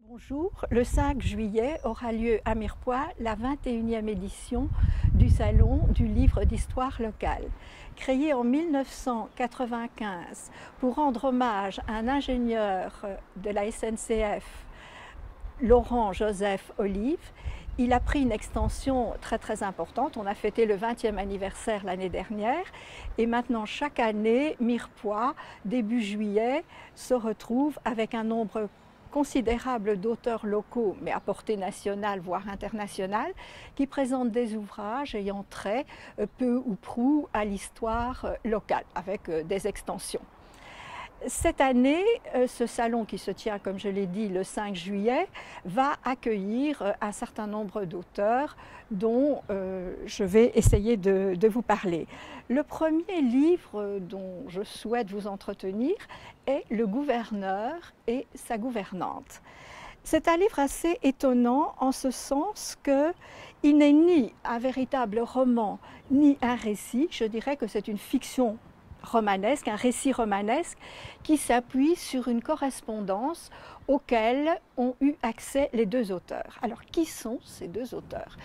Bonjour, le 5 juillet aura lieu à Mirepoix la 21e édition du Salon du livre d'histoire locale. Créé en 1995 pour rendre hommage à un ingénieur de la SNCF, Laurent-Joseph Olive, il a pris une extension très importante. On a fêté le 20e anniversaire l'année dernière et maintenant chaque année, Mirepoix, début juillet, se retrouve avec un nombre considérable d'auteurs locaux, mais à portée nationale, voire internationale, qui présentent des ouvrages ayant trait peu ou prou à l'histoire locale, avec des extensions. Cette année, ce salon qui se tient, comme je l'ai dit, le 5 juillet, va accueillir un certain nombre d'auteurs dont je vais essayer de vous parler. Le premier livre dont je souhaite vous entretenir est Le gouverneur et sa gouvernante. C'est un livre assez étonnant en ce sens qu'il n'est ni un véritable roman, ni un récit. Je dirais que c'est une fiction romanesque, un récit romanesque qui s'appuie sur une correspondance auquel ont eu accès les deux auteurs. Alors, qui sont ces deux auteurs ?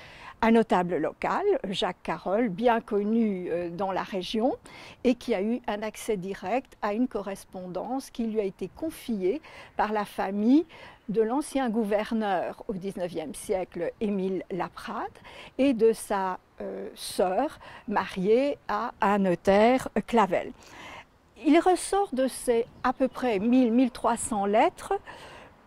Un notable local, Jacques Carol, bien connu dans la région et qui a eu un accès direct à une correspondance qui lui a été confiée par la famille de l'ancien gouverneur au XIXe siècle, Émile Laprade, et de sa sœur mariée à un notaire, Clavel. Il ressort de ces à peu près 1000-1300 lettres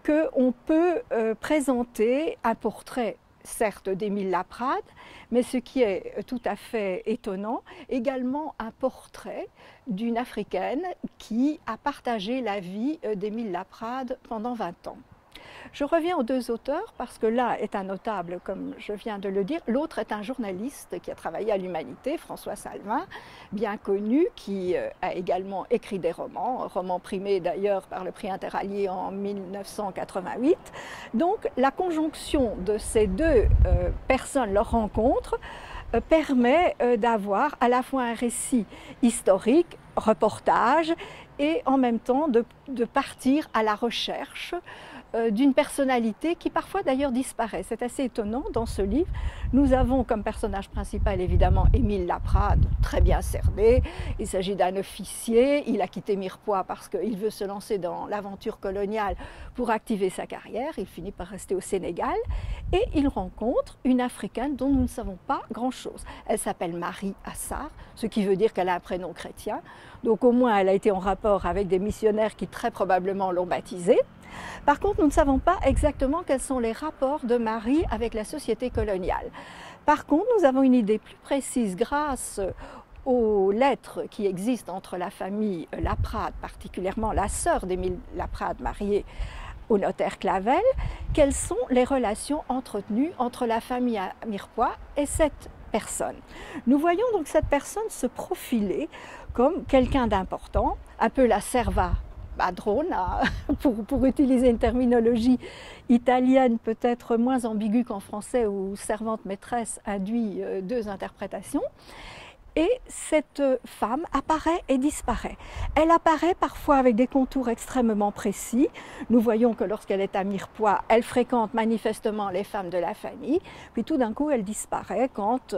qu'on peut présenter un portrait certes d'Émile Laprade, mais ce qui est tout à fait étonnant, également un portrait d'une Africaine qui a partagé la vie d'Émile Laprade pendant 20 ans. Je reviens aux deux auteurs parce que l'un est un notable, comme je viens de le dire, l'autre est un journaliste qui a travaillé à l'Humanité, François Salvin, bien connu, qui a également écrit des romans primés d'ailleurs par le prix Interallié en 1988. Donc la conjonction de ces deux personnes, leur rencontre, permet d'avoir à la fois un récit historique, reportage, et en même temps de partir à la recherche d'une personnalité qui parfois d'ailleurs disparaît. C'est assez étonnant dans ce livre. Nous avons comme personnage principal évidemment Émile Laprade, très bien cerné. Il s'agit d'un officier, il a quitté Mirepoix parce qu'il veut se lancer dans l'aventure coloniale pour activer sa carrière. Il finit par rester au Sénégal et il rencontre une Africaine dont nous ne savons pas grand-chose. Elle s'appelle Marie Assar, ce qui veut dire qu'elle a un prénom chrétien. Donc au moins elle a été en rapport avec des missionnaires qui très probablement l'ont baptisée. Par contre, nous ne savons pas exactement quels sont les rapports de Marie avec la société coloniale. Par contre, nous avons une idée plus précise grâce aux lettres qui existent entre la famille Laprade, particulièrement la sœur d'Émile Laprade mariée au notaire Clavel, quelles sont les relations entretenues entre la famille à Mirepoix et cette personne. Nous voyons donc cette personne se profiler comme quelqu'un d'important, un peu la serva padrona, pour utiliser une terminologie italienne peut-être moins ambiguë qu'en français où servante maîtresse induit deux interprétations. Et cette femme apparaît et disparaît. Elle apparaît parfois avec des contours extrêmement précis. Nous voyons que lorsqu'elle est à Mirepoix, elle fréquente manifestement les femmes de la famille. Puis tout d'un coup, elle disparaît quand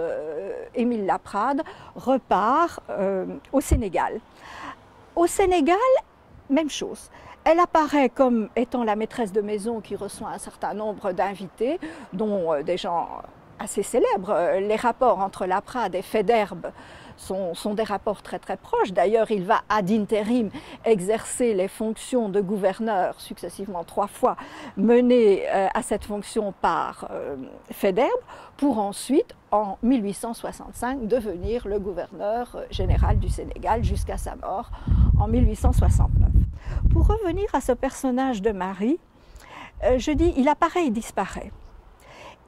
Émile Laprade repart au Sénégal. Au Sénégal, même chose. Elle apparaît comme étant la maîtresse de maison qui reçoit un certain nombre d'invités, dont des gens assez célèbres. Les rapports entre Laprade et Faidherbe sont des rapports très proches. D'ailleurs, il va ad interim exercer les fonctions de gouverneur successivement 3 fois, mené à cette fonction par Faidherbe, pour ensuite, en 1865, devenir le gouverneur général du Sénégal jusqu'à sa mort en 1869. Pour revenir à ce personnage de Marie, je dis, il apparaît et disparaît.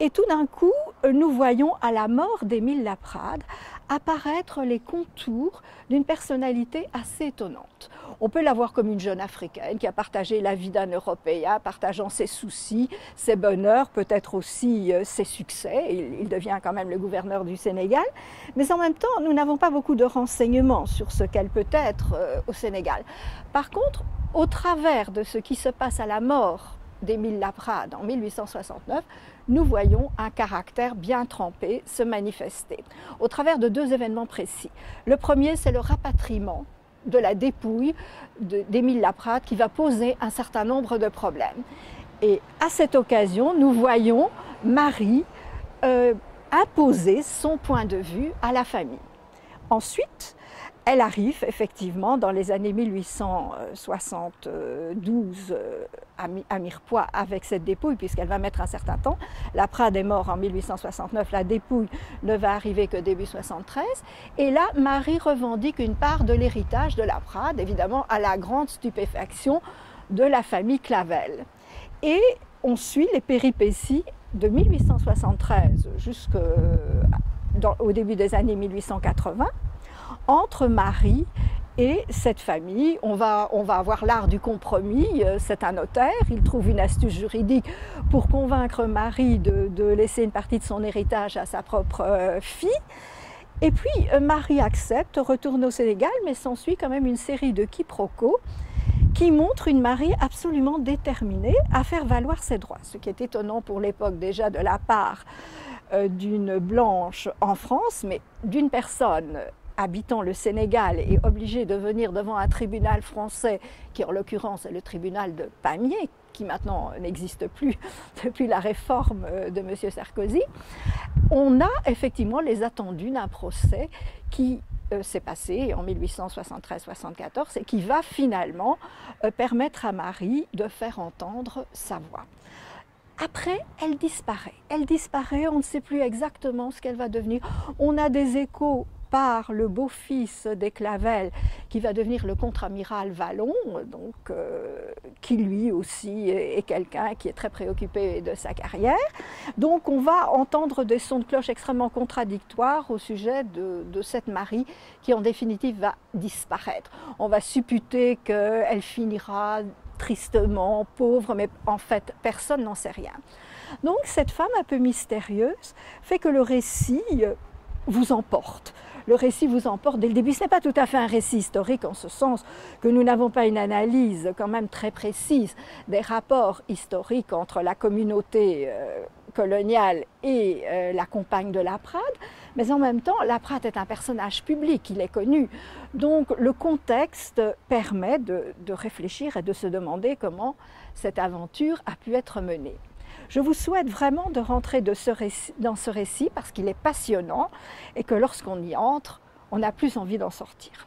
Et tout d'un coup, nous voyons à la mort d'Émile Laprade apparaître les contours d'une personnalité assez étonnante. On peut la voir comme une jeune africaine qui a partagé la vie d'un Européen, partageant ses soucis, ses bonheurs, peut-être aussi ses succès. Il devient quand même le gouverneur du Sénégal. Mais en même temps, nous n'avons pas beaucoup de renseignements sur ce qu'elle peut être au Sénégal. Par contre, au travers de ce qui se passe à la mort d'Émile Laprade en 1869, nous voyons un caractère bien trempé se manifester au travers de deux événements précis. Le premier, c'est le rapatriement de la dépouille d'Émile Laprade qui va poser un certain nombre de problèmes. Et à cette occasion, nous voyons Marie imposer son point de vue à la famille. Ensuite, elle arrive effectivement dans les années 1872 à Mirepoix avec cette dépouille, puisqu'elle va mettre un certain temps. Laprade est mort en 1869, la dépouille ne va arriver que début 73. Et là, Marie revendique une part de l'héritage de Laprade, évidemment à la grande stupéfaction de la famille Clavel. Et on suit les péripéties de 1873 jusqu'au début des années 1880, entre Marie et cette famille. On va avoir l'art du compromis. C'est un notaire, il trouve une astuce juridique pour convaincre Marie de laisser une partie de son héritage à sa propre fille. Et puis Marie accepte, retourne au Sénégal, mais s'ensuit quand même une série de quiproquos qui montre une Marie absolument déterminée à faire valoir ses droits. Ce qui est étonnant pour l'époque déjà de la part d'une blanche en France, mais d'une personne habitant le Sénégal et obligée de venir devant un tribunal français, qui en l'occurrence est le tribunal de Pamiers, qui maintenant n'existe plus depuis la réforme de M. Sarkozy, on a effectivement les attendus d'un procès qui s'est passé en 1873-74 et qui va finalement permettre à Marie de faire entendre sa voix. Après, elle disparaît, on ne sait plus exactement ce qu'elle va devenir. On a des échos par le beau-fils des Clavel, qui va devenir le contre-amiral Vallon, donc, qui lui aussi est quelqu'un qui est très préoccupé de sa carrière. Donc on va entendre des sons de cloche extrêmement contradictoires au sujet de cette Marie qui en définitive va disparaître. On va supputer qu'elle finira tristement, pauvre, mais en fait personne n'en sait rien. Donc cette femme un peu mystérieuse fait que le récit vous emporte. Le récit vous emporte dès le début. Ce n'est pas tout à fait un récit historique en ce sens que nous n'avons pas une analyse quand même très précise des rapports historiques entre la communauté coloniale et la compagne de Laprade, mais en même temps, Laprade est un personnage public, il est connu. Donc le contexte permet de réfléchir et de se demander comment cette aventure a pu être menée. Je vous souhaite vraiment de rentrer dans ce récit parce qu'il est passionnant et que lorsqu'on y entre, on n'a plus envie d'en sortir.